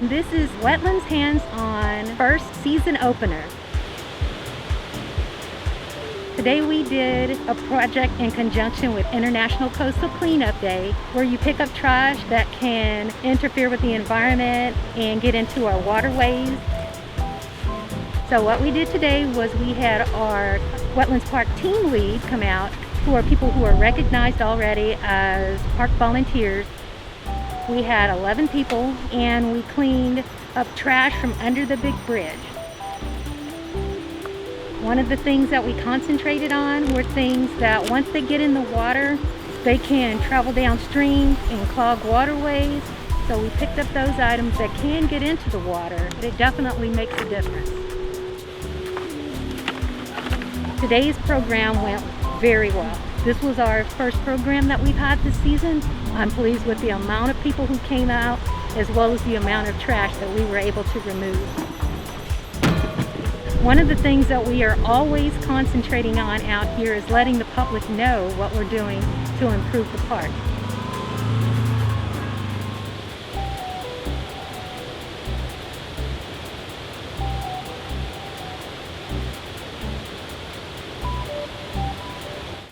This is Wetlands Hands On first season opener. Today we did a project in conjunction with International Coastal Cleanup Day where you pick up trash that can interfere with the environment and get into our waterways. So what we did today was we had our Wetlands Park team lead come out, who are people who are recognized already as park volunteers. We had 11 people and we cleaned up trash from under the big bridge. One of the things that we concentrated on were things that once they get in the water, they can travel downstream and clog waterways. So we picked up those items that can get into the water. It definitely makes a difference. Today's program went very well. This was our first program that we've had this season. I'm pleased with the amount of people who came out, as well as the amount of trash that we were able to remove. One of the things that we are always concentrating on out here is letting the public know what we're doing to improve the park.